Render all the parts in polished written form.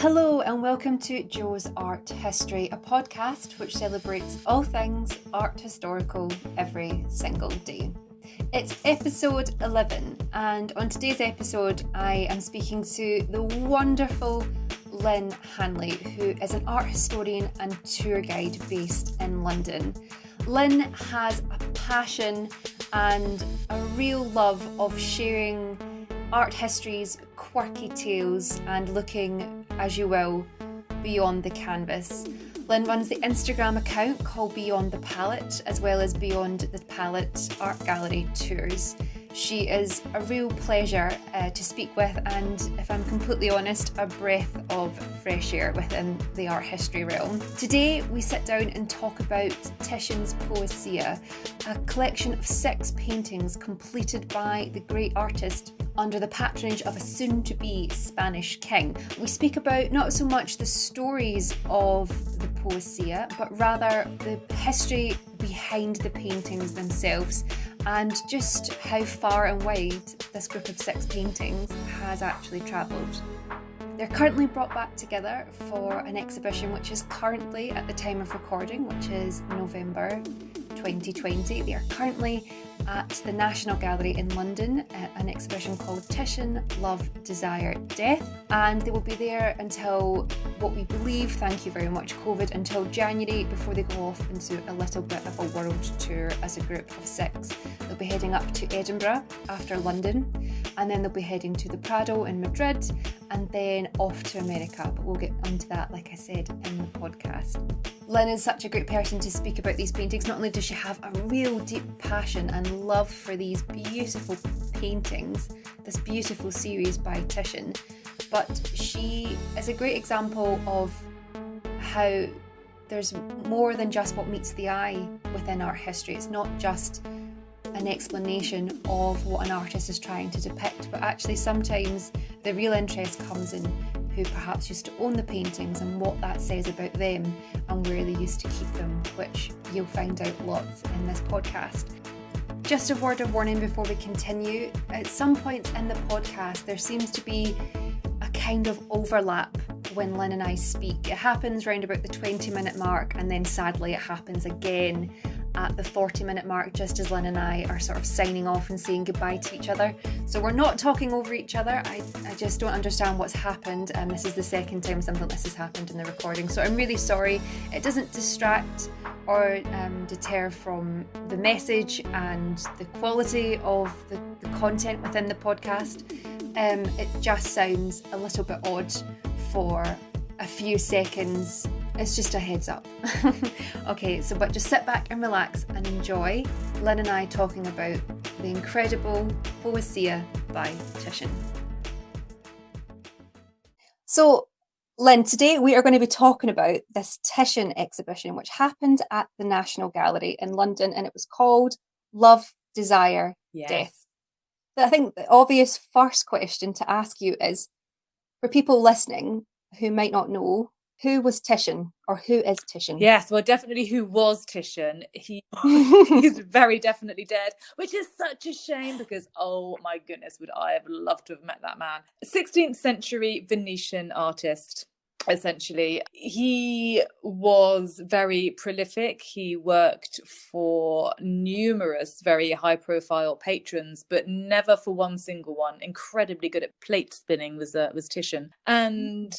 Hello and welcome to Jo's Art History, a podcast which celebrates all things art historical every single day. It's episode 11, and on today's episode I am speaking to the wonderful Lynne Hanley, who is an art historian and tour guide based in London. Lynne has a passion and a real love of sharing art history's quirky tales and looking, as you will, beyond the canvas. Lynne runs the Instagram account called Beyond the Palette, as well as Beyond the Palette Art Gallery Tours. She is a real pleasure to speak with, and if I'm completely honest, a breath of fresh air within the art history realm. Today we sit down and talk about Titian's Poesie, a collection of 6 paintings completed by the great artist under the patronage of a soon-to-be Spanish king. We speak about not so much the stories of the Poesie, but rather the history behind the paintings themselves, and just how far and wide this group of 6 paintings has actually travelled. They're currently brought back together for an exhibition which is currently, at the time of recording, which is November 2020. They are currently at the National Gallery in London, an exhibition called Titian, Love, Desire, Death, and they will be there until what we believe, thank you very much COVID, until January, before they go off into a little bit of a world tour as a group of 6. They'll be heading up to Edinburgh after London, and then they'll be heading to the Prado in Madrid, and then off to America, but we'll get onto that, like I said, in the podcast. Lynne is such a great person to speak about these paintings. Not only does she have a real deep passion and love for these beautiful paintings, this beautiful series by Titian, but she is a great example of how there's more than just what meets the eye within art history. It's not just an explanation of what an artist is trying to depict, but actually sometimes the real interest comes in who perhaps used to own the paintings and what that says about them and where they used to keep them, which you'll find out lots in this podcast. Just a word of warning before we continue. At some points in the podcast there seems to be a kind of overlap when Lynne and I speak. It happens round about the 20-minute mark, and then sadly it happens again at the 40-minute mark, just as Lynne and I are sort of signing off and saying goodbye to each other. So we're not talking over each other. I just don't understand what's happened, and this is the second time something like this has happened in the recording. So I'm really sorry. It doesn't distract or deter from the message and the quality of the content within the podcast. It just sounds a little bit odd for a few seconds. It's just a heads up. Okay, but just sit back and relax and enjoy Lynne and I talking about the incredible Poesie by Titian. So, Lynne, today we are going to be talking about this Titian exhibition which happened at the National Gallery in London, and it was called Love, Desire, Death. I think the obvious first question to ask you is, for people listening who might not know, who was Titian, or who is Titian? Yes, well, definitely who was Titian. He's very definitely dead, which is such a shame because, oh my goodness, would I have loved to have met that man. 16th century Venetian artist, essentially. He was very prolific. He worked for numerous very high-profile patrons, but never for one single one. Incredibly good at plate spinning was Titian. And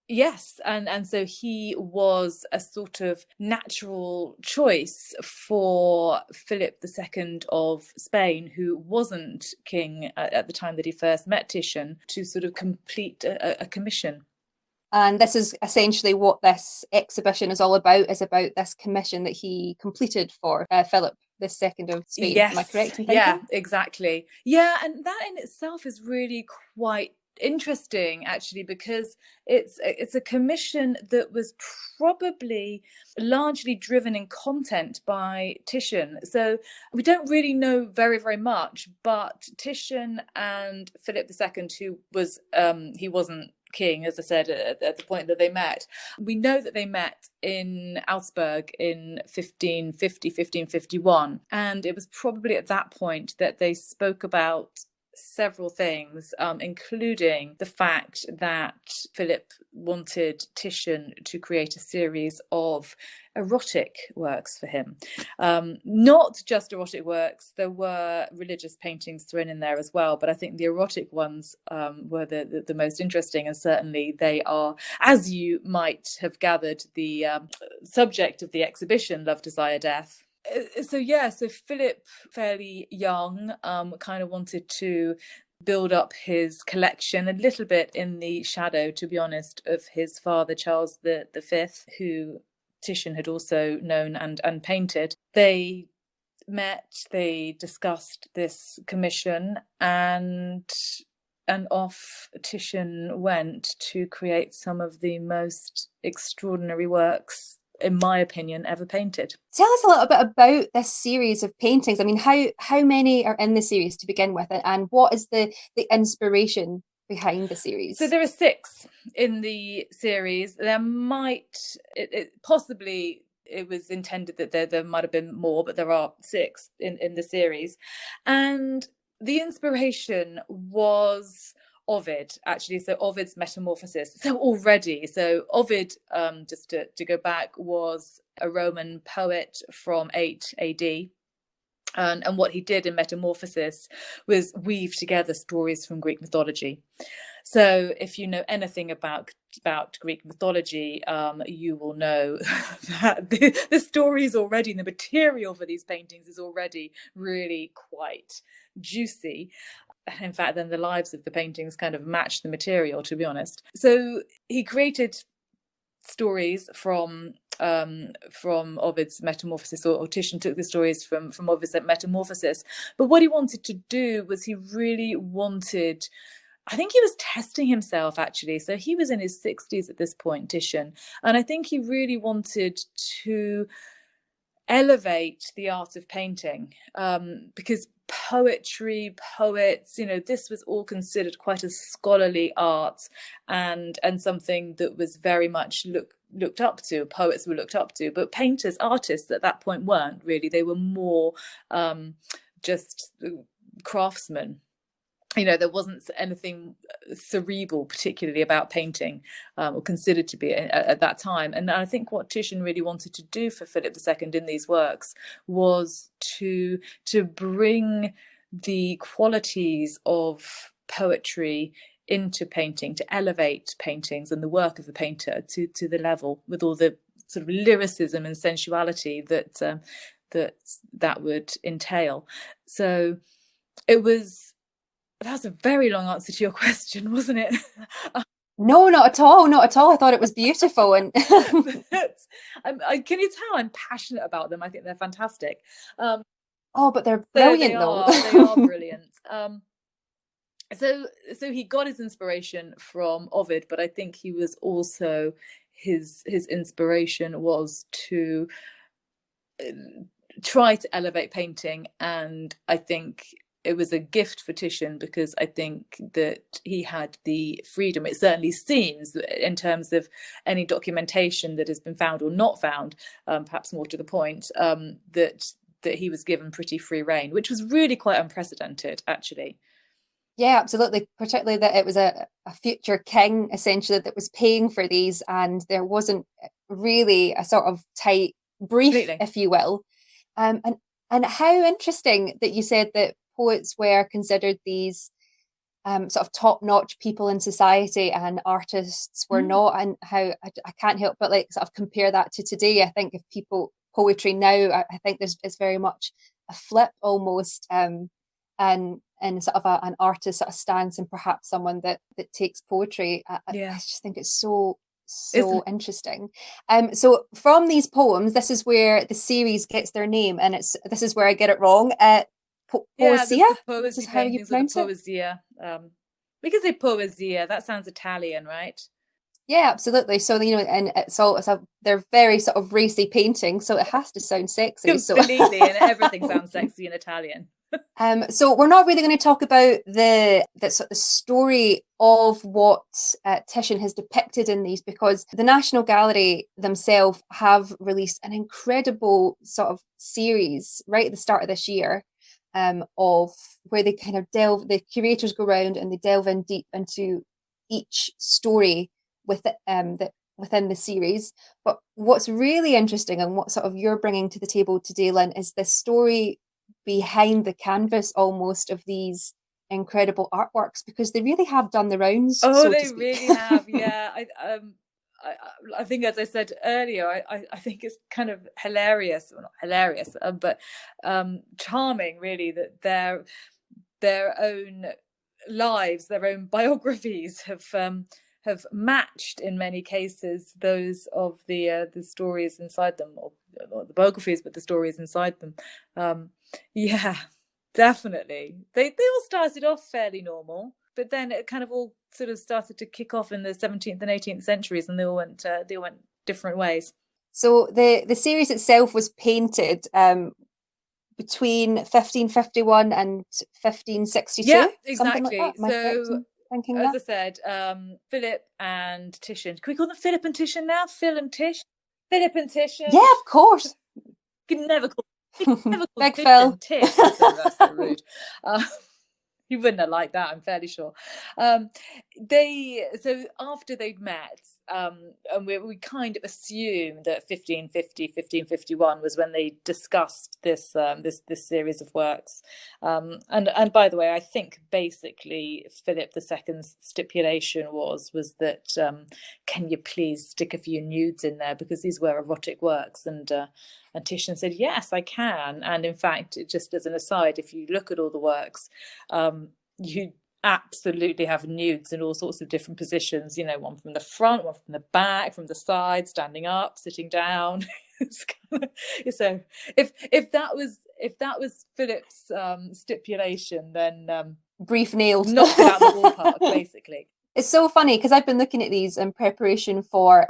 yes, and so he was a sort of natural choice for Philip II of Spain, who wasn't king at the time that he first met Titian, to sort of complete a commission. And this is essentially what this exhibition is all about, is about this commission that he completed for Philip II of Spain. Yes. Am I correct in thinking? Yeah, exactly. Yeah, and that in itself is really quite interesting, actually, because it's a commission that was probably largely driven in content by Titian. So we don't really know very, very much, but Titian and Philip II, who was he wasn't king, as I said, at the point that they met. We know that they met in Augsburg in 1550, 1551. And it was probably at that point that they spoke about several things, including the fact that Philip wanted Titian to create a series of erotic works for him. Not just erotic works, there were religious paintings thrown in there as well, but I think the erotic ones were the most interesting, and certainly they are, as you might have gathered, the subject of the exhibition, Love, Desire, Death. So Philip, fairly young, kind of wanted to build up his collection a little bit in the shadow, to be honest, of his father, Charles V, who Titian had also known and painted. They met, they discussed this commission, and off Titian went to create some of the most extraordinary works, in my opinion, ever painted. Tell us a little bit about this series of paintings. I mean, how many are in the series to begin with, and what is the inspiration behind the series? So there are 6 in the series. There might, possibly, it was intended that there might have been more, but there are 6 in the series. And the inspiration was Ovid, actually. So Ovid's Metamorphosis. So Ovid, just to go back, was a Roman poet from 8 AD. And what he did in Metamorphosis was weave together stories from Greek mythology. So if you know anything about Greek mythology, you will know that the stories already, the material for these paintings is already really quite juicy. In fact, then the lives of the paintings kind of match the material, to be honest. So he created stories from Ovid's Metamorphosis, or Titian took the stories from Ovid's Metamorphosis. But what he wanted to do was, he really wanted, I think he was testing himself, actually. So he was in his 60s at this point, Titian, and I think he really wanted to elevate the art of painting, because poetry, poets, this was all considered quite a scholarly art, and something that was very much looked up to. Poets were looked up to, but painters, artists at that point weren't really. They were more just craftsmen. There wasn't anything cerebral particularly about painting, or considered to be at that time. And I think what Titian really wanted to do for Philip II in these works was to bring the qualities of poetry into painting, to elevate paintings and the work of the painter to the level, with all the sort of lyricism and sensuality that would entail. So that was a very long answer to your question, wasn't it? No, not at all. Not at all. I thought it was beautiful. And can you tell I'm passionate about them? I think they're fantastic. But they're brilliant, though. They are brilliant. So he got his inspiration from Ovid, but I think he was also, his inspiration was to try to elevate painting, and I think it was a gift for Titian, because I think that he had the freedom. It certainly seems, in terms of any documentation that has been found or not found, perhaps more to the point, that he was given pretty free rein, which was really quite unprecedented, actually. Yeah, absolutely. Particularly that it was a future king, essentially, that was paying for these, and there wasn't really a sort of tight brief, Completely. if you will. And how interesting that you said that poets were considered these sort of top-notch people in society, and artists were not, and how I can't help but sort of compare that to today. I think if poetry now, I think it's very much a flip almost, and sort of an artist sort of stance, and perhaps someone that takes poetry. I just think it's so interesting. So from these poems, this is where the series gets their name, and this is where I get it wrong. Poesia? This is how you pronounce it? Poesia. We can say Poesia. That sounds Italian, right? Yeah, absolutely. So and they're very sort of racy paintings, so it has to sound sexy. Completely, and everything sounds sexy in Italian. So we're not really going to talk about the story of what Titian has depicted in these, because the National Gallery themselves have released an incredible sort of series right at the start of this year, of where they kind of the curators go around and they delve in deep into each story within the series. But what's really interesting and what sort of you're bringing to the table today, Lynne, is this story behind the canvas almost of these incredible artworks, because they really have done the rounds. Oh, so they really have. Yeah. I think, as I said earlier, I think it's kind of hilarious, well, not hilarious, but charming, really, that their own lives, their own biographies have matched in many cases those of the stories inside them, or the biographies, but the stories inside them. Yeah, definitely. They all started off fairly normal, but then it kind of all sort of started to kick off in the 17th and 18th centuries, and they all went different ways. So the series itself was painted between 1551 and 1562. Yeah, exactly. Something like that. Am I correct in thinking as that? I said, Philip and Titian. Can we call them Philip and Titian now? Phil and Tish? Philip and Titian? Yeah, of course. You can never call Big Phil Phil. and Tish. That's so rude. You wouldn't have liked that, I'm fairly sure. So after they'd met, and we kind of assumed that 1550, 1551 was when they discussed this series of works. And by the way, I think basically Philip II's stipulation was that can you please stick a few nudes in there, because these were erotic works, and Titian said, yes, I can. And in fact, just as an aside, if you look at all the works, you absolutely have nudes in all sorts of different positions, one from the front, one from the back, from the side, standing up, sitting down. So if that was Philip's stipulation, then brief nailed. Knocked it out of the ballpark, basically. It's so funny because I've been looking at these in preparation for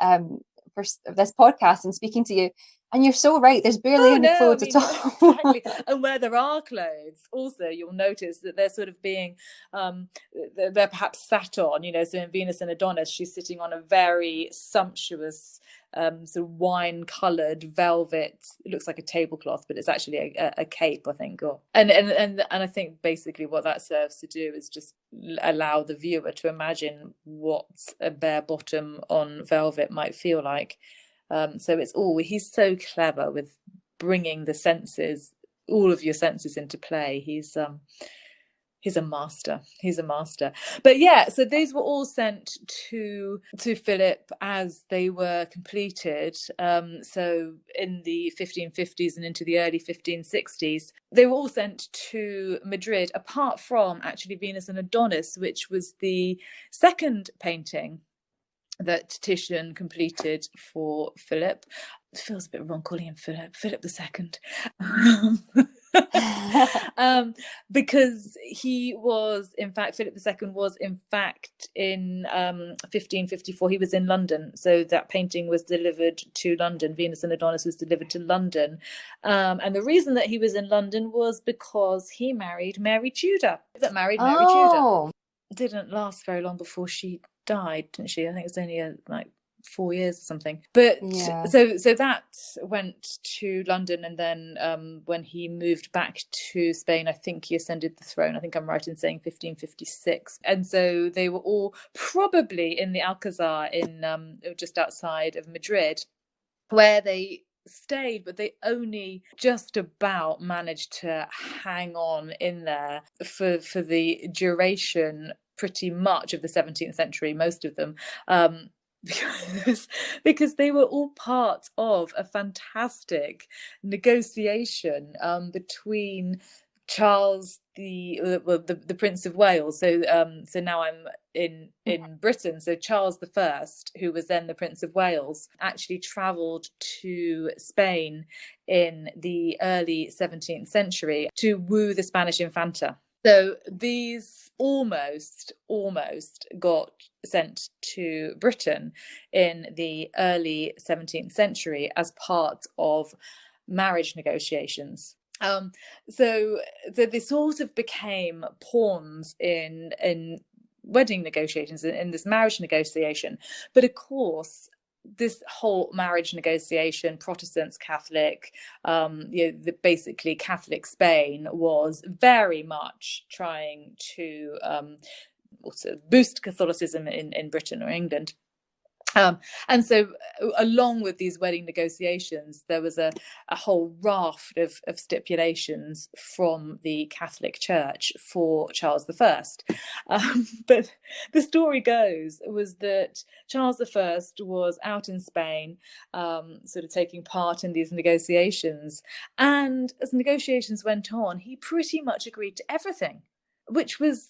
this podcast and speaking to you, and you're so right. There's barely any clothes at all. Exactly. And where there are clothes, also you'll notice that they're sort of being, they're perhaps sat on. So in Venus and Adonis, she's sitting on a very sumptuous, sort of wine-coloured velvet. It looks like a tablecloth, but it's actually a cape, I think. And I think basically what that serves to do is just allow the viewer to imagine what a bare bottom on velvet might feel like. So he's so clever with bringing the senses, all of your senses into play. He's a master. He's a master. But yeah, so these were all sent to Philip as they were completed. So in the 1550s and into the early 1560s, they were all sent to Madrid, apart from actually Venus and Adonis, which was the second painting that Titian completed for Philip. It feels a bit wrong calling him Philip II. Because he was, in fact, Philip II was, in fact, in 1554, he was in London. So that painting was delivered to London. Venus and Adonis was delivered to London. And the reason that he was in London was because he married Mary Tudor. Mary Tudor. Didn't last very long before she died, didn't she? I think it was only like 4 years or something. But yeah. So that went to London, and then when he moved back to Spain, I think he ascended the throne. I think I'm right in saying 1556. And so they were all probably in the Alcazar in just outside of Madrid, where they stayed, but they only just about managed to hang on in there for the duration pretty much of the 17th century, most of them, because they were all part of a fantastic negotiation between Charles, the Prince of Wales. So now I'm in Britain. So Charles I, who was then the Prince of Wales, actually travelled to Spain in the early 17th century to woo the Spanish Infanta. So these almost got sent to Britain in the early 17th century as part of marriage negotiations. So they sort of became pawns in wedding negotiations, in this marriage negotiation. But of course, this whole marriage negotiation, Protestants, Catholic, basically Catholic Spain was very much trying to also boost Catholicism in Britain or England. And so along with these wedding negotiations, there was a whole raft of stipulations from the Catholic Church for Charles I. But the story goes was that Charles I was out in Spain, sort of taking part in these negotiations. And as negotiations went on, he pretty much agreed to everything, which was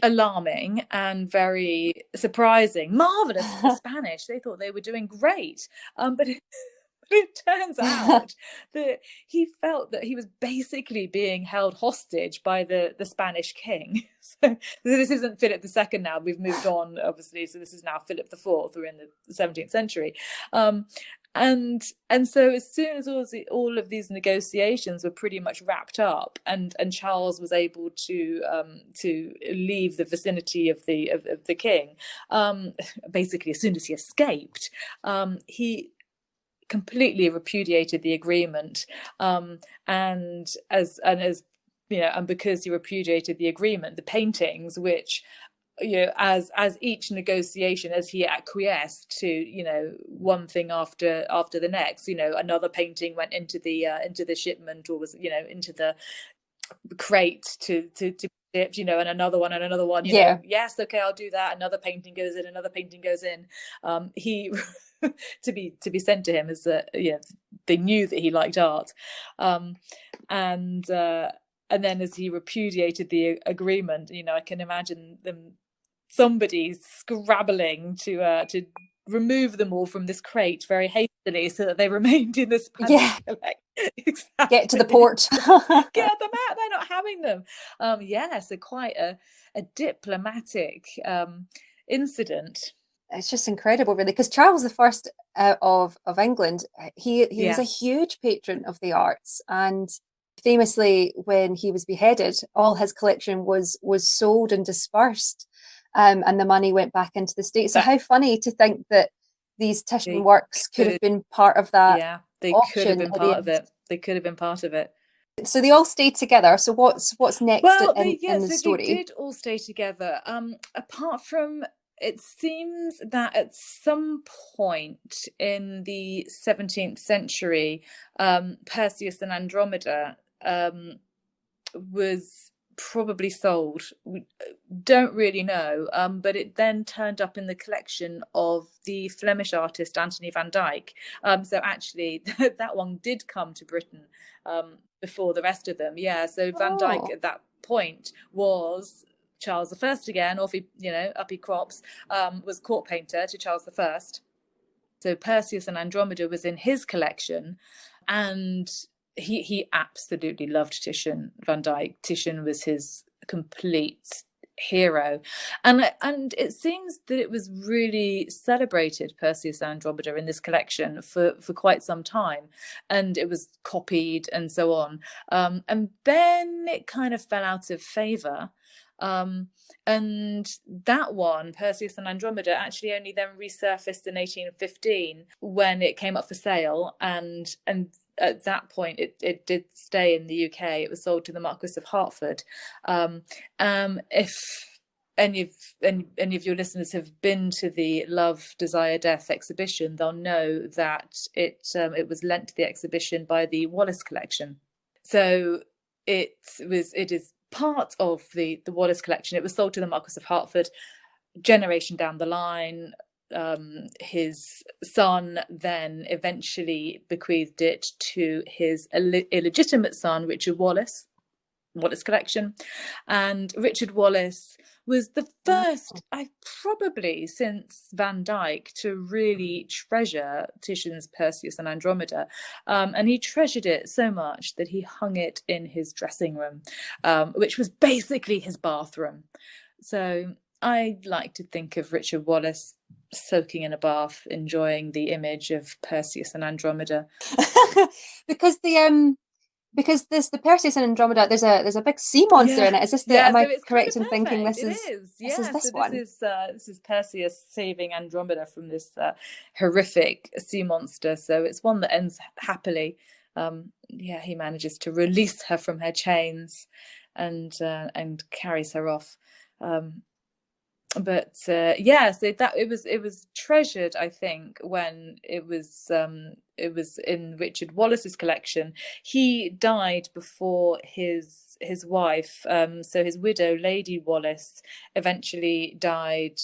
alarming and very surprising. Marvelous for the Spanish. They thought they were doing great. But it turns out that he felt that he was basically being held hostage by the Spanish king. So this isn't Philip II now. We've moved on, obviously. So this is now Philip IV. We're in the 17th century. And so as soon as all of these negotiations were pretty much wrapped up, and Charles was able to leave the vicinity of the king, basically as soon as he escaped, he completely repudiated the agreement, and because he repudiated the agreement, the paintings, which, as each negotiation, as he acquiesced to, one thing after the next, another painting went into the shipment, or was, into the crate to shipped, and another one, yes, okay, I'll do that. Another painting goes in. He to be sent to him, as they knew that he liked art, and then as he repudiated the agreement, I can imagine somebody scrabbling to remove them all from this crate very hastily so that they remained in the Spanish collection. Exactly. Get to the port. Get them out. They're not having them. So quite a diplomatic incident. It's just incredible, really, because Charles I of England, he was a huge patron of the arts, and famously, when he was beheaded, all his collection was sold and dispersed, and the money went back into the state. So how funny to think that these Titian works could have been part of that. Yeah, they could have been part of it. They could have been part of it. So they all stayed together. So what's next in the story? They did all stay together. Apart from, it seems that at some point in the 17th century, Perseus and Andromeda was probably sold. We don't really know, but it then turned up in the collection of the Flemish artist Anthony van Dyck. So actually, that one did come to Britain before the rest of them. So Van Dyck at that point was Charles I again, or if he, up he crops, was court painter to Charles I. So Perseus and Andromeda was in his collection, and he absolutely loved Titian van Dyck. Titian was his complete hero, and it seems that it was really celebrated, Perseus and Andromeda, in this collection for quite some time, and it was copied and so on, and then it kind of fell out of favor. And that one, Perseus and Andromeda, actually only then resurfaced in 1815 when it came up for sale, and at that point it did stay in the UK. It was sold to the Marquis of Hertford. If any of your listeners have been to the Love, Desire, Death exhibition, they'll know that it was lent to the exhibition by the Wallace collection. So it is part of the Wallace collection. It was sold to the Marquis of Hertford. Generation down the line, his son then eventually bequeathed it to his illegitimate son, Richard Wallace collection. And Richard Wallace was the first, probably since Van Dyck, to really treasure Titian's Perseus and Andromeda. And he treasured it so much that he hung it in his dressing room, which was basically his bathroom. So I like to think of Richard Wallace soaking in a bath, enjoying the image of Perseus and Andromeda. Because the because the Perseus and Andromeda, there's a big sea monster in it. Is this yeah, am so I it's kind correct of in thinking perfect. this It is is, this is yeah. this So one? this is Perseus saving Andromeda from this horrific sea monster. So it's one that ends happily. Yeah, he manages to release her from her chains and carries her off. But yeah, so that it was treasured, I think, when it was in Richard Wallace's collection. He died before his wife, so his widow, Lady Wallace, eventually died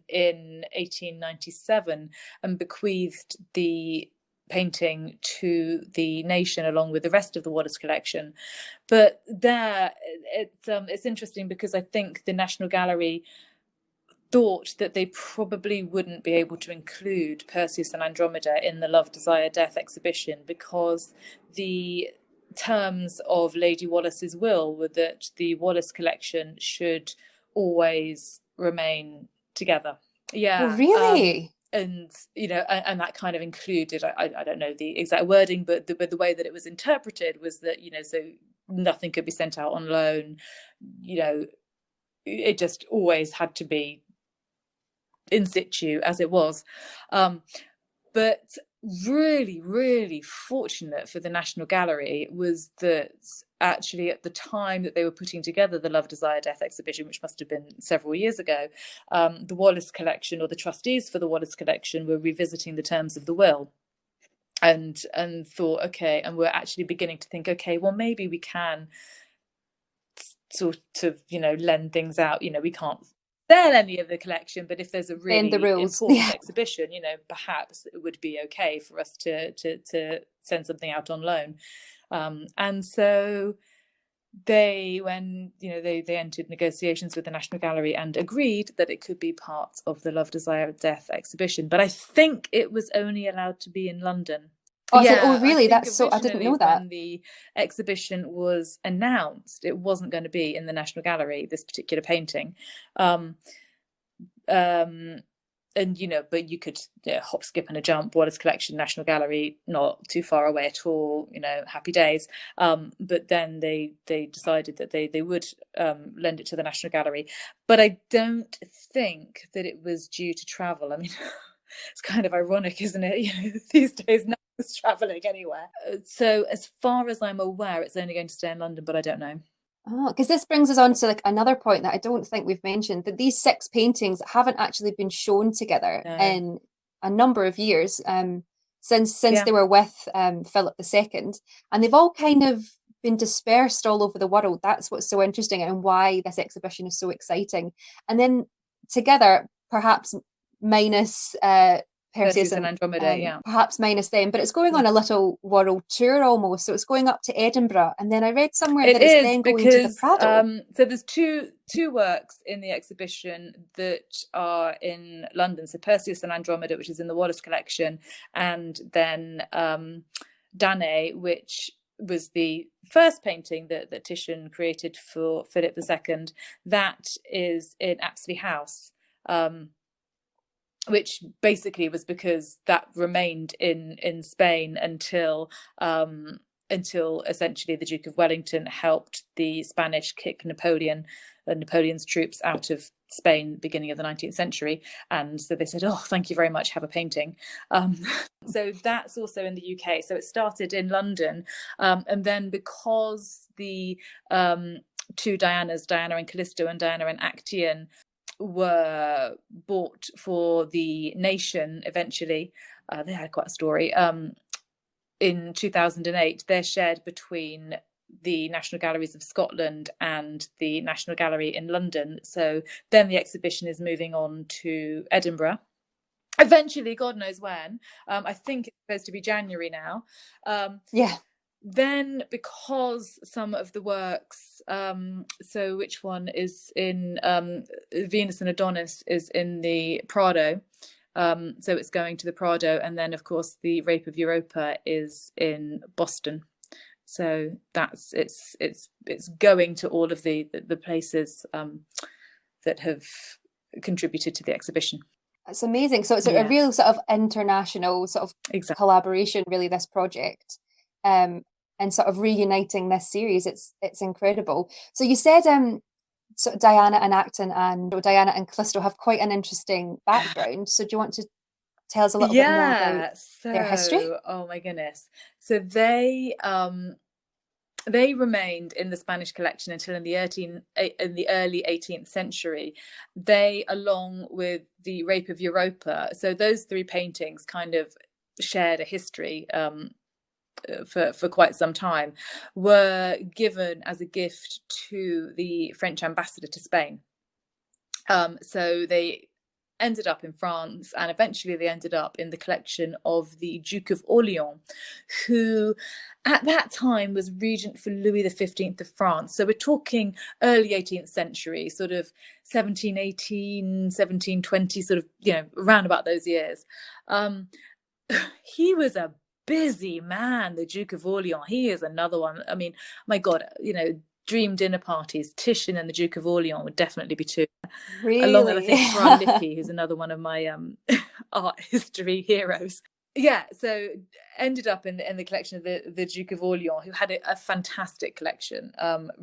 in 1897 and bequeathed the painting to the nation along with the rest of the Wallace collection. But there, it's interesting because I think the National Gallery thought that they probably wouldn't be able to include Perseus and Andromeda in the Love, Desire, Death exhibition because the terms of Lady Wallace's will were that the Wallace collection should always remain together. Oh, Yeah. really? And and that kind of included, I don't know the exact wording, but the way that it was interpreted was that so nothing could be sent out on loan. It just always had to be in situ as it was. But really, really fortunate for the National Gallery was that actually at the time that they were putting together the Love, Desire, Death exhibition, which must have been several years ago, the Wallace collection, or the trustees for the Wallace collection, were revisiting the terms of the will and thought, okay, and we're actually beginning to think, okay, well, maybe we can sort of lend things out. We can't sell any of the collection, but if there's a really important exhibition, perhaps it would be okay for us to send something out on loan. And so they entered negotiations with the National Gallery and agreed that it could be part of the Love, Desire, Death exhibition. But I think it was only allowed to be in London. Oh, yeah, really? That's so. I didn't know that. When the exhibition was announced, it wasn't going to be in the National Gallery, this particular painting. And but you could hop, skip, and a jump. Wallace Collection, National Gallery, not too far away at all. Happy days. But then they decided that they would lend it to the National Gallery. But I don't think that it was due to travel. I mean, it's kind of ironic, isn't it? These days, no one's traveling anywhere. So as far as I'm aware, it's only going to stay in London, but I don't know. Oh, because this brings us on to another point that I don't think we've mentioned, that these 6 paintings haven't actually been shown together in a number of years, since they were with Philip II, and they've all kind of been dispersed all over the world. That's what's so interesting and why this exhibition is so exciting. And then together, perhaps minus Perseus and Andromeda, perhaps minus them, but it's going on a little world tour almost. So it's going up to Edinburgh, and then I read somewhere that it's then going to the Prado. So there's two works in the exhibition that are in London. So Perseus and Andromeda, which is in the Wallace collection, and then Danae, which was the first painting that Titian created for Philip II. That is in Apsley House. Which basically was because that remained in Spain until essentially the Duke of Wellington helped the Spanish kick Napoleon's troops out of Spain beginning of the 19th century. And so they said, oh, thank you very much, have a painting. So that's also in the UK. So it started in London. And then because the two Dianas, Diana and Callisto and Diana and Actaeon, were bought for the nation eventually, they had quite a story, in 2008. They're shared between the National Galleries of Scotland and the National Gallery in London. So then the exhibition is moving on to Edinburgh eventually, God knows when. I think it's supposed to be January now. Then, because some of the works, so which one is in Venus and Adonis is in the Prado, so it's going to the Prado, and then of course the Rape of Europa is in Boston. So that's it's going to all of the places that have contributed to the exhibition. It's amazing. So it's a real sort of international sort of collaboration, really, this project. sort of reuniting this series. It's incredible. So you said sort of Diana and Acton and Diana and Callisto have quite an interesting background. So do you want to tell us a little bit more about their history? Oh my goodness. So they remained in the Spanish collection until in the early 18th century. They, along with the Rape of Europa, so those three paintings kind of shared a history for quite some time, were given as a gift to the French ambassador to Spain. So they ended up in France, and eventually they ended up in the collection of the Duke of Orleans, who at that time was regent for Louis XV of France. So we're talking early 18th century, sort of 1718, 1720, sort of, around about those years. He was a busy man, the Duke of Orleans. He is another one. I mean, my God, dream dinner parties. Titian and the Duke of Orleans would definitely be two. Really? Along with, I think, Fra Lippi, who's another one of my art history heroes. Yeah, so ended up in the collection of the Duke of Orleans, who had a fantastic collection,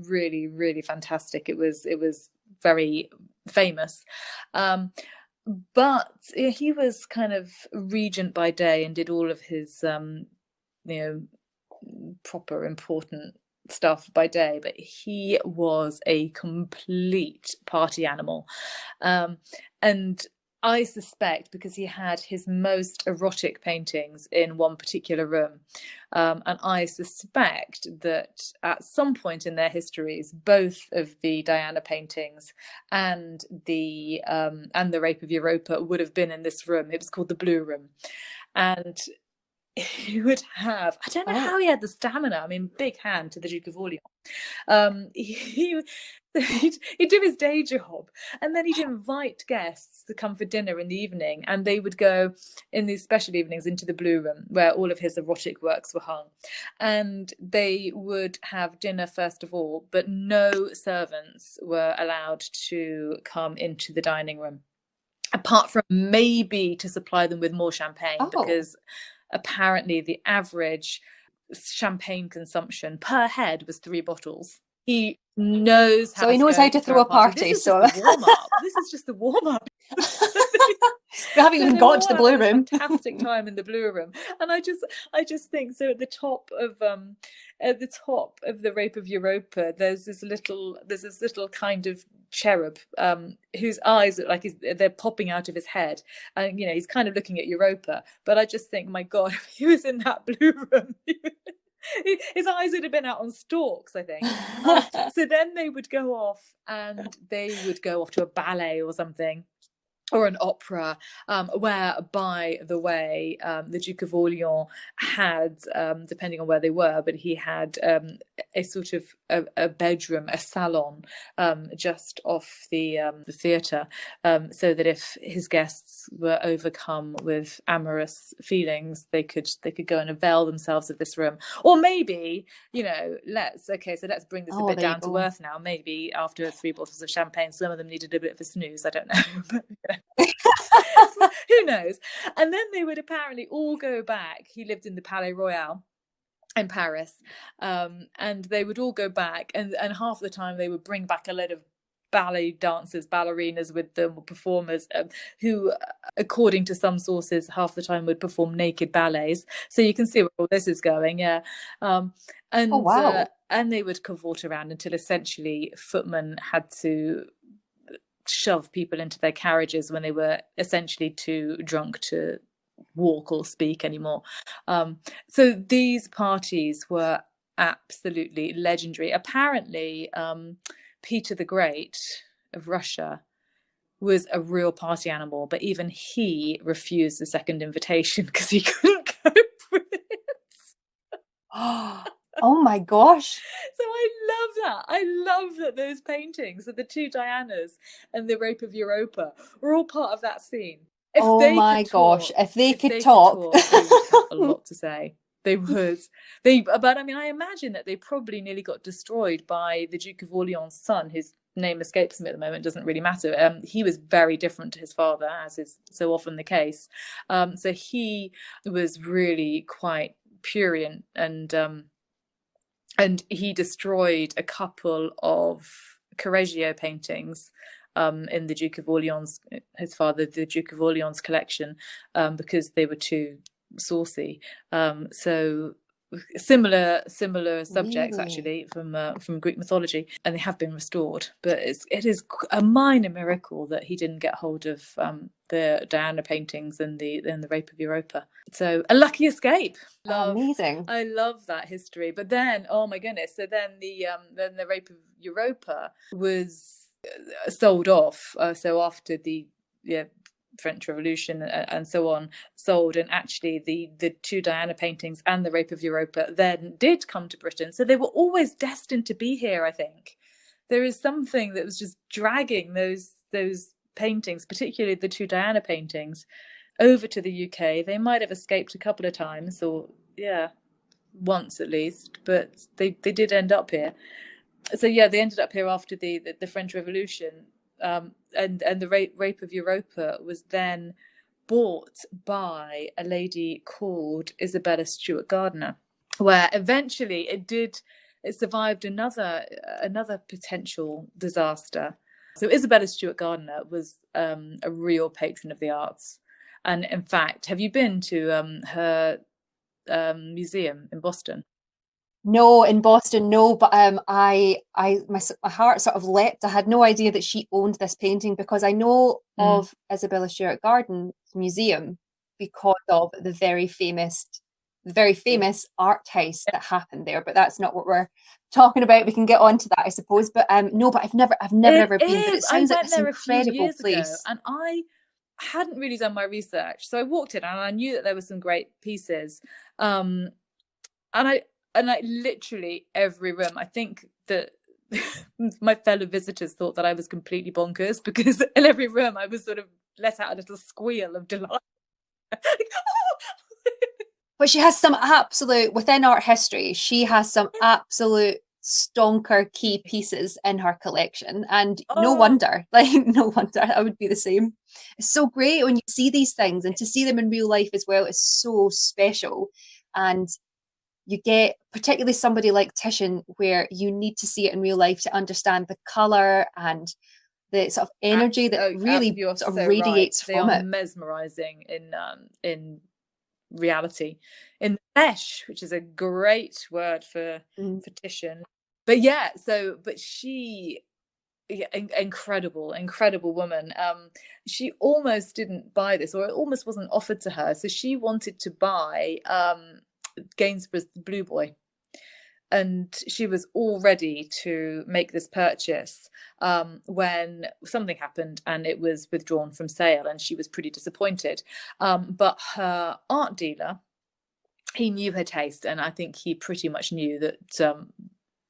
really, really fantastic. It was very famous. But he was kind of regent by day and did all of his, proper important stuff by day, but he was a complete party animal. And I suspect because he had his most erotic paintings in one particular room, and I suspect that at some point in their histories, both of the Diana paintings and the Rape of Europa would have been in this room. It was called the Blue Room, and he would have, I don't know how he had the stamina. I mean, big hand to the Duke of Orleans. He'd do his day job, and then he'd invite guests to come for dinner in the evening, and they would go in these special evenings into the Blue Room where all of his erotic works were hung, and they would have dinner first of all, but no servants were allowed to come into the dining room, apart from maybe to supply them with more champagne, because apparently the average champagne consumption per head was 3 bottles. He knows how. So he knows how to throw a party. This is just the warm up. This is just the warm up. We haven't even got to the Blue Room. Fantastic time in the Blue Room, and I just think so. At the top of the Rape of Europa, there's this little kind of cherub whose eyes look like they're popping out of his head, and he's kind of looking at Europa. But I just think, my God, if he was in that Blue Room, his eyes would have been out on stalks, I think. So then they would go off, and they would go off to a ballet or something, or an opera, where, by the way, the Duke of Orleans had, depending on where they were, but he had a sort of a bedroom, a salon, just off the theatre, so that if his guests were overcome with amorous feelings, they could go and avail themselves of this room. Or maybe, let's bring this a bit down to earth now. Maybe after 3 bottles of champagne, some of them needed a bit of a snooze. I don't know. Who knows? And then they would apparently all go back. He lived in the Palais Royal in Paris, and they would all go back, and half the time they would bring back a load of ballet dancers, ballerinas with them, or performers who, according to some sources, half the time would perform naked ballets. So you can see where all this is going. And they would cavort around until essentially footmen had to shove people into their carriages when they were essentially too drunk to walk or speak anymore. So these parties were absolutely legendary. Apparently, Peter the Great of Russia was a real party animal, but even he refused the second invitation because he couldn't cope with it. Oh my gosh. So I love that. I love that those paintings of the 2 Dianas and the Rape of Europa were all part of that scene. If they could talk, they would have a lot to say. They would. But I mean, I imagine that they probably nearly got destroyed by the Duke of Orleans' son, whose name escapes me at the moment. Doesn't really matter. He was very different to his father, as is so often the case. So he was really quite prurient and and he destroyed a couple of Correggio paintings in the Duke of Orleans, his father, the Duke of Orleans collection, because they were too saucy. So similar subjects actually from Greek mythology, and they have been restored. But it is a minor miracle that he didn't get hold of the Diana paintings and the Rape of Europa. So a lucky escape. Amazing. I love that history. But then, oh my goodness! So then the Rape of Europa was sold off. So after the French Revolution and so on, sold, and actually the two Diana paintings and the Rape of Europa then did come to Britain. So they were always destined to be here. I think there is something that was just dragging those paintings, particularly the two Diana paintings, over to the UK. They might have escaped a couple of times, or once at least, but they did end up here. So they ended up here after the French Revolution. And the Rape of Europa was then bought by a lady called Isabella Stewart Gardner, where eventually it survived another potential disaster. So Isabella Stewart Gardner was a real patron of the arts, and in fact, have you been to her museum in Boston? No, in Boston, no, but my heart sort of leapt. I had no idea that she owned this painting, because I know of Isabella Stewart Gardner's museum because of the very famous art heist that happened there. But that's not what we're talking about. We can get on to that, I suppose. But no, but I've never ever been. But it sounds like this incredible place. And I hadn't really done my research, so I walked in and I knew that there were some great pieces. And I literally every room, I think that my fellow visitors thought that I was completely bonkers, because in every room I was sort of let out a little squeal of delight. But she has some absolute, within art history, she has some absolute stonker key pieces in her collection. And no wonder I would be the same. It's so great when you see these things, and to see them in real life as well is so special. And you get, particularly somebody like Titian, where you need to see it in real life to understand the colour and the sort of energy that really sort of radiates from it. They are mesmerising in reality, in flesh, which is a great word for Titian. But she, incredible woman. She almost didn't buy this, or it almost wasn't offered to her. So she wanted to buy Gainsborough's The Blue Boy, and she was all ready to make this purchase when something happened and it was withdrawn from sale, and she was pretty disappointed. But her art dealer, he knew her taste, and I think he pretty much knew that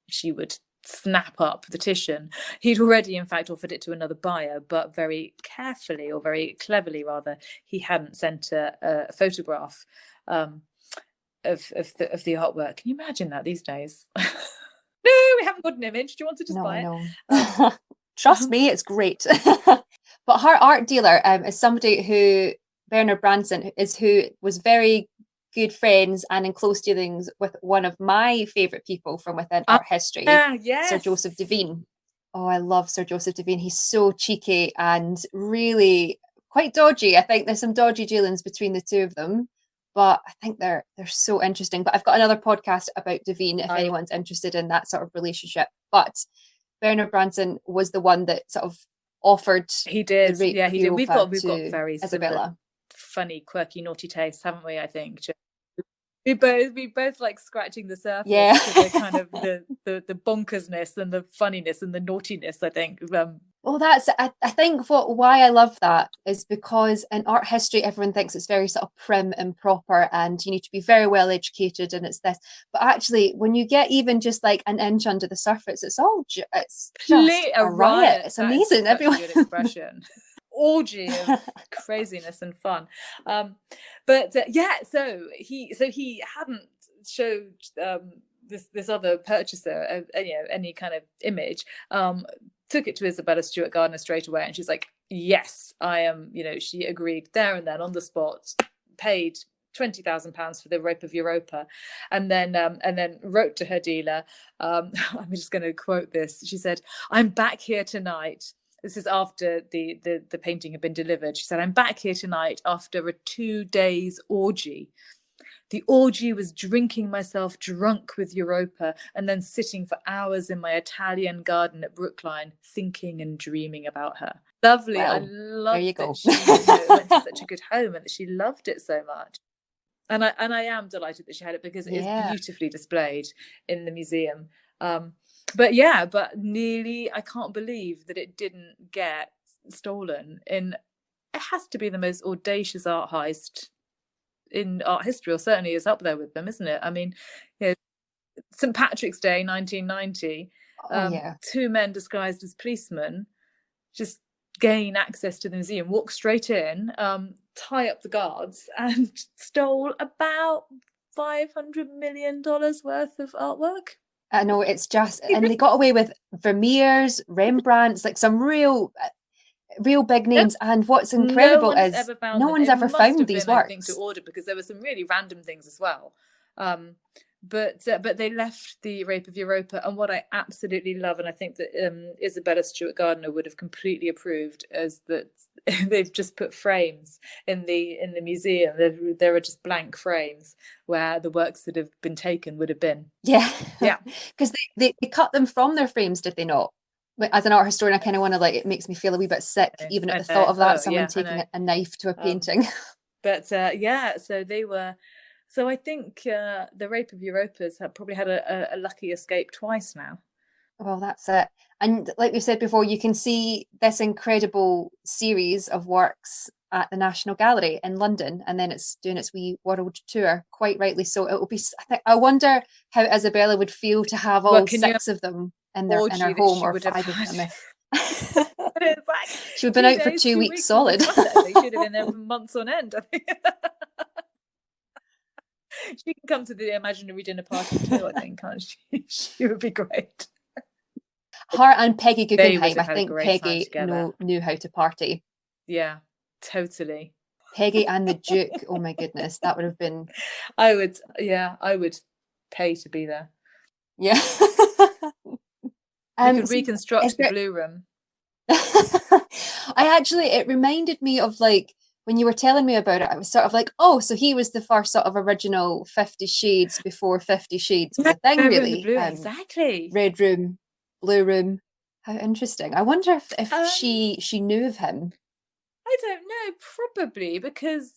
she would snap up the Titian. He'd already in fact offered it to another buyer, but very carefully, or very cleverly rather, he hadn't sent a photograph of the artwork. Can you imagine that these days? No, we haven't got an image. Do you want to just buy it? Trust me, it's great. But her art dealer is somebody who, Bernard Branson, who was very good friends and in close dealings with one of my favourite people from within art history, Sir Joseph Devine. Oh, I love Sir Joseph Devine. He's so cheeky and really quite dodgy. I think there's some dodgy dealings between the two of them, but I think they're so interesting. But I've got another podcast about Devine if anyone's interested in that sort of relationship. But Bernard Branson was the one that sort of offered. He did. He did. We've got very Isabella. Funny, quirky, naughty tastes, haven't we? I think we both like scratching the surface. Yeah. The kind of the bonkersness and the funniness and the naughtiness, I think. Well, that's I think why I love that is because in art history everyone thinks it's very sort of prim and proper, and you need to be very well educated, and it's this. But actually, when you get even just like an inch under the surface, it's just a riot. It's amazing. Everyone. Good expression. Orgy of craziness and fun. So he hadn't showed this other purchaser any kind of image. Took it to Isabella Stewart Gardner straight away, and she's like, yes, I am. She agreed there and then on the spot, paid £20,000 for the Rape of Europa, and then wrote to her dealer. I'm just going to quote this. She said, "I'm back here tonight." This is after the painting had been delivered. She said, "I'm back here tonight after a 2 days orgy. The orgy was drinking myself drunk with Europa and then sitting for hours in my Italian garden at Brookline, thinking and dreaming about her." Lovely. Well, I love that she went to such a good home and that she loved it so much. And I am delighted that she had it, because it is beautifully displayed in the museum. But nearly, I can't believe that it didn't get stolen. It has to be the most audacious art heist in art history, or certainly is up there with them, isn't it? I mean, St. Patrick's Day 1990, two men disguised as policemen just gain access to the museum, walk straight in, tie up the guards, and stole about $500 million worth of artwork. I know, it's just, and they got away with Vermeers, Rembrandts, like some real big names. And what's incredible is no one's ever found these works. I think to order, because there were some really random things as well. But they left the Rape of Europa, and what I absolutely love, and I think that Isabella Stewart Gardner would have completely approved, is that they've just put frames in the museum. There are just blank frames where the works that have been taken would have been. Yeah, because they cut them from their frames, did they not? As an art historian, I kind of want to, it makes me feel a wee bit sick, even at the thought of that, someone taking a knife to a painting. So they were. So I think the Rape of Europa's probably had a lucky escape twice now. Well, that's it. And like we said before, you can see this incredible series of works at the National Gallery in London, and then it's doing its wee world tour, quite rightly so. It will be. I wonder how Isabella would feel to have all 6 of them in her home, or 5 of them. She would have been out for 2 weeks solid. She would have been there for months on end, I think. She can come to the imaginary dinner party too, I think, can't she? She would be great. Her and Peggy Guggenheim, I think Peggy knew how to party. Yeah, totally. Peggy and the Duke, oh my goodness, that would have been... I would pay to be there. Yeah. You could reconstruct the Blue Room. It reminded me of, when you were telling me about it, I was sort of like, oh, so he was the first sort of original 50 Shades before 50 Shades of the thing, really. Exactly. Red Room, Blue Room. How interesting. I wonder if she knew of him. I don't know, probably, because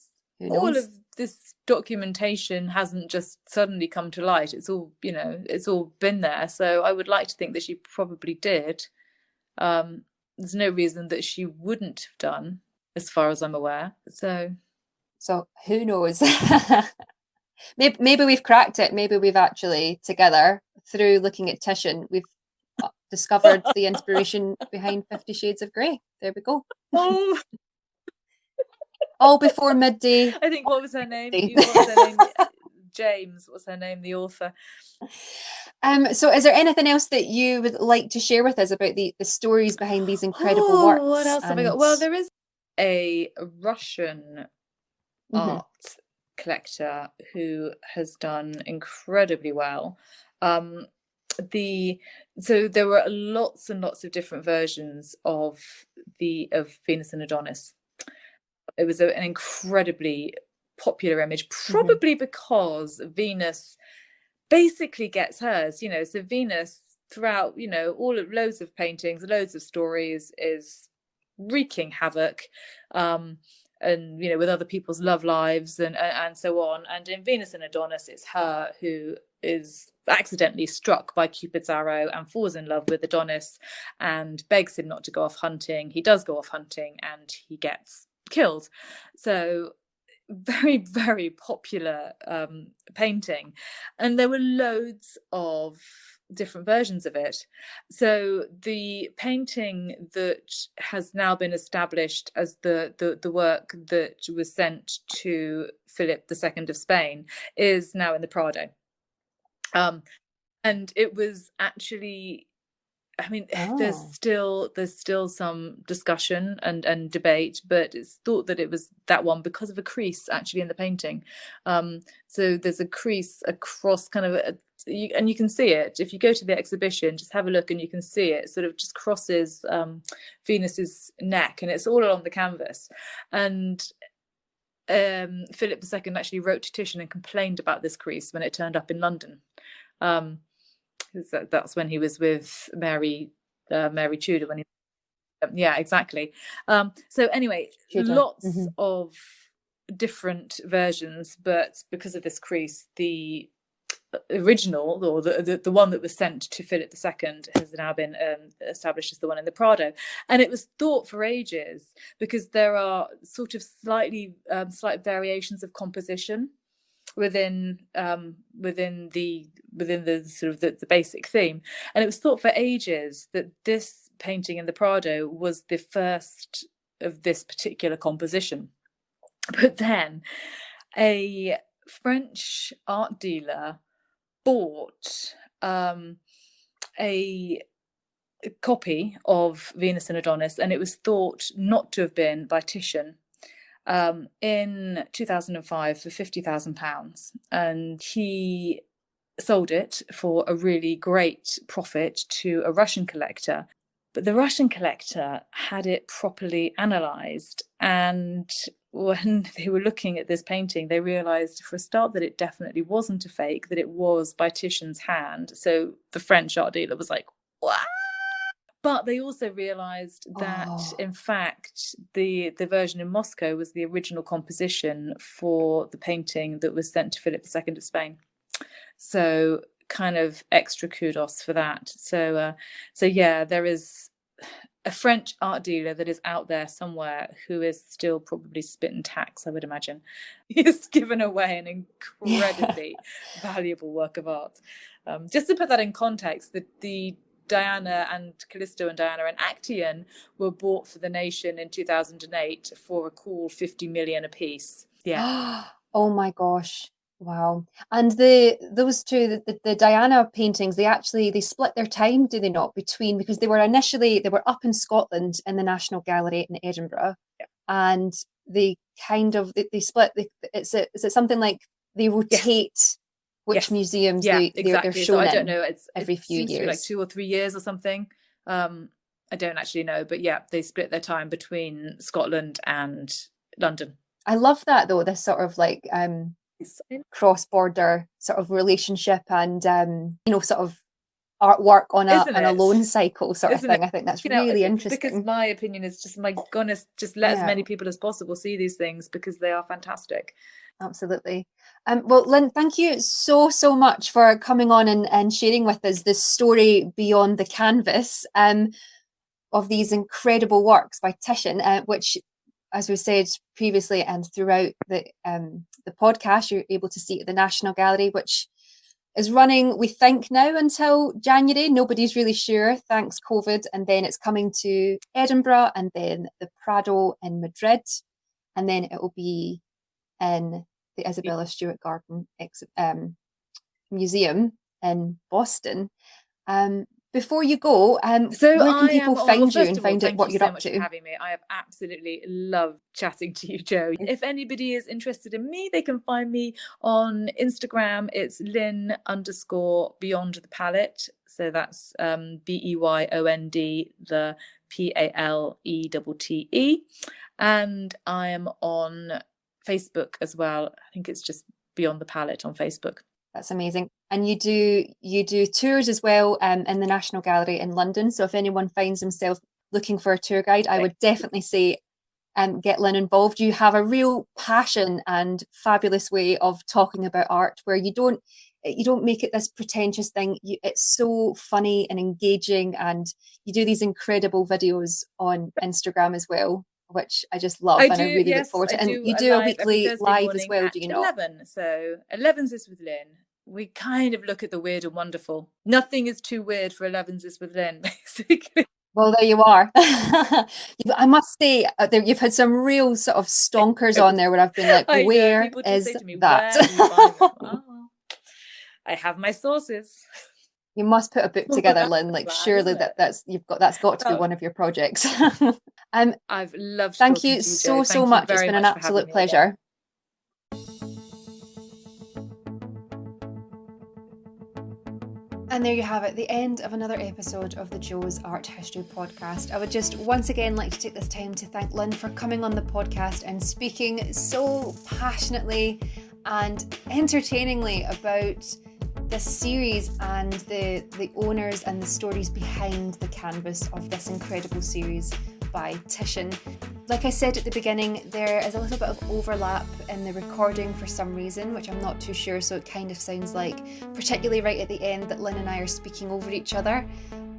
all of this documentation hasn't just suddenly come to light. It's all, it's all been there. So I would like to think that she probably did. There's no reason that she wouldn't have done, as far as I'm aware. So who knows? Maybe we've cracked it. Maybe we've actually, together, through looking at Titian, we've discovered the inspiration behind 50 Shades of Grey. There we go. Oh. All before midday. I think, what was her name? James, what's her name, the author? So is there anything else that you would like to share with us about the stories behind these incredible works? What else have I got? Well, there is a Russian art collector who has done incredibly well. So there were lots and lots of different versions of Venus and Adonis. It was an incredibly popular image, probably because Venus basically gets hers. So Venus, throughout loads of paintings, loads of stories, is wreaking havoc, and with other people's love lives and so on. And in Venus and Adonis, it's her who is accidentally struck by Cupid's arrow and falls in love with Adonis and begs him not to go off hunting. He does go off hunting and he gets killed. So very, very popular painting, and there were loads of different versions of it. So the painting that has now been established as the work that was sent to Philip II of Spain is now in the Prado, and it was actually I mean, there's Oh. still some discussion and debate, but it's thought that it was that one because of a crease actually in the painting. So there's a crease across kind of and you can see it if you go to the exhibition. Just have a look and you can see it sort of just crosses Venus's neck, and it's all along the canvas. And Philip II actually wrote to Titian and complained about this crease when it turned up in London. That's when he was with Mary Tudor. Yeah, exactly. So anyway, Tudor. lots of different versions, but because of this crease, the original, or the one that was sent to Philip II, has now been established as the one in the Prado. And it was thought for ages, because there are sort of slight variations of composition within the sort of the basic theme, and it was thought for ages that this painting in the Prado was the first of this particular composition. But then a French art dealer bought a copy of Venus and Adonis, and it was thought not to have been by Titian, in 2005 for £50,000, and he sold it for a really great profit to a Russian collector. But the Russian collector had it properly analysed, and when they were looking at this painting, they realised for a start that it definitely wasn't a fake, that it was by Titian's hand. So the French art dealer was like, what? But they also realised that, in fact, the version in Moscow was the original composition for the painting that was sent to Philip II of Spain. So kind of extra kudos for that. So yeah, there is a French art dealer that is out there somewhere who is still probably spitting tax, I would imagine. He's given away an incredibly valuable work of art. Just to put that in context, the Diana and Callisto and Diana and Actaeon were bought for the nation in 2008 for a cool 50 million a piece. Yeah. Oh my gosh. Wow. And those two, the Diana paintings, they split their time, do they not, between, because they were up in Scotland in the National Gallery in Edinburgh, and they split. Is it something like they rotate which museums they're shown so I don't know. every few years. It seems to be like 2 or 3 years or something. I don't actually know, but yeah, they split their time between Scotland and London. I love that though, this sort of like cross-border sort of relationship, and sort of artwork on a loan cycle sort of thing. I think that's really interesting. Because my opinion is just, my goodness, just let as many people as possible see these things, because they are fantastic. Absolutely. Well, Lynne, thank you so much for coming on and sharing with us this story beyond the canvas of these incredible works by Titian, which, as we said previously and throughout the podcast, you're able to see at the National Gallery, which is running, we think, now until January. Nobody's really sure, thanks COVID. And then it's coming to Edinburgh, and then the Prado in Madrid, and then it will be in the Isabella Stewart Garden Museum in Boston. Before you go, where can people find you and find out what you're up to? Thank you so much for having me. I have absolutely loved chatting to you, Jo. If anybody is interested in me, they can find me on Instagram. It's Lynne_beyond the palette. So that's BEYOND, the PALETTE. And I am on Facebook as well. I think it's just Beyond the Palette on Facebook. That's amazing. And you do tours as well in the National Gallery in London. So if anyone finds himself looking for a tour guide, I would definitely say get Lynne involved. You have a real passion and fabulous way of talking about art, where you don't make it this pretentious thing. It's so funny and engaging, and you do these incredible videos on Instagram as well, which I just love, and I really look forward to. And you do a weekly live as well, do you not? 11. So 11's is with Lynne. We kind of look at the weird and wonderful. Nothing is too weird for 11's is with Lynne, basically. Well, there you are. I must say, you've had some real sort of stonkers on there where I've been like, where is that? I have my sources. You must put a book Well, together, that's Lynne. the Like, plan, surely isn't it? that's got to be Well, one of your projects. I've loved Thank talking you to you, Jo. so Thank you much. It's very been an much for having absolute me again. pleasure. And there you have it, the end of another episode of the Jo's Art History podcast. I would just once again like to take this time to thank Lynne for coming on the podcast and speaking so passionately and entertainingly about this series and the owners and the stories behind the canvas of this incredible series by Titian. Like I said at the beginning, there is a little bit of overlap in the recording for some reason, which I'm not too sure, so it kind of sounds like, particularly right at the end, that Lynne and I are speaking over each other.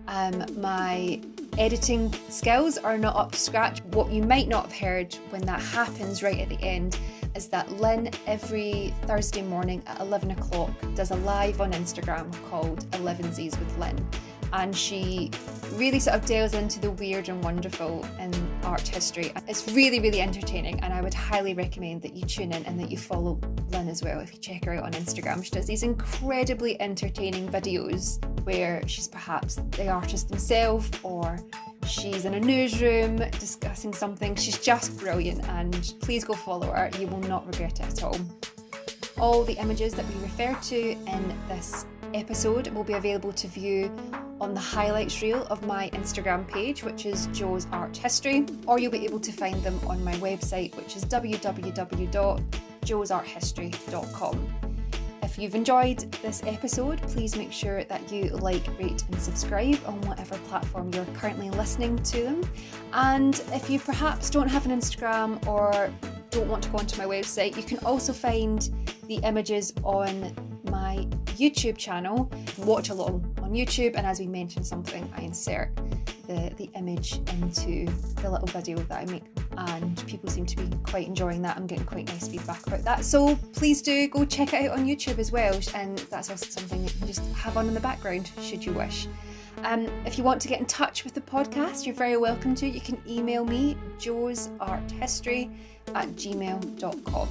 My editing skills are not up to scratch. What you might not have heard when that happens right at the end is that Lynne every Thursday morning at 11 o'clock does a live on Instagram called 11sies with Lynne. And she really sort of delves into the weird and wonderful in art history. It's really, really entertaining, and I would highly recommend that you tune in and that you follow Lynne as well if you check her out on Instagram. She does these incredibly entertaining videos where she's perhaps the artist themselves, or she's in a newsroom discussing something. She's just brilliant, and please go follow her. You will not regret it at all. All the images that we refer to in this episode will be available to view on the highlights reel of my Instagram page, which is Jo's Art History, or you'll be able to find them on my website, which is www.josarthistory.com. If you've enjoyed this episode, please make sure that you like, rate and subscribe on whatever platform you're currently listening to them. And if you perhaps don't have an Instagram or don't want to go onto my website, you can also find the images on my YouTube channel. Watch along on YouTube, and as we mention something, I insert the image into the little video that I make, and people seem to be quite enjoying that. I'm getting quite nice feedback about that, so please do go check it out on YouTube as well, and that's also something that you can just have on in the background should you wish. If you want to get in touch with the podcast, you're very welcome to. You can email me, josarthistory@gmail.com.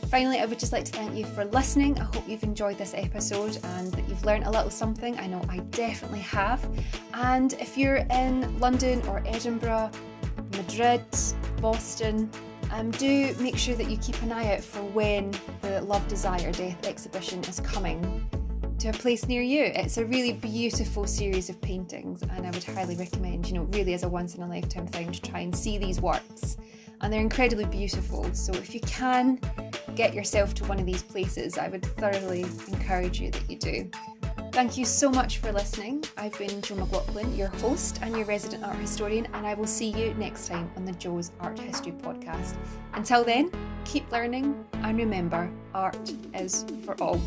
Finally, I would just like to thank you for listening. I hope you've enjoyed this episode and that you've learned a little something. I know I definitely have. And if you're in London or Edinburgh, Madrid, Boston, do make sure that you keep an eye out for when the Love, Desire, Death exhibition is coming to a place near you. It's a really beautiful series of paintings, and I would highly recommend, really as a once in a lifetime thing, to try and see these works. And they're incredibly beautiful, so if you can get yourself to one of these places, I would thoroughly encourage you that you do. Thank you so much for listening. I've been Jo McLaughlin, your host and your resident art historian, and I will see you next time on the Jo's Art History podcast. Until then, keep learning, and remember, art is for all.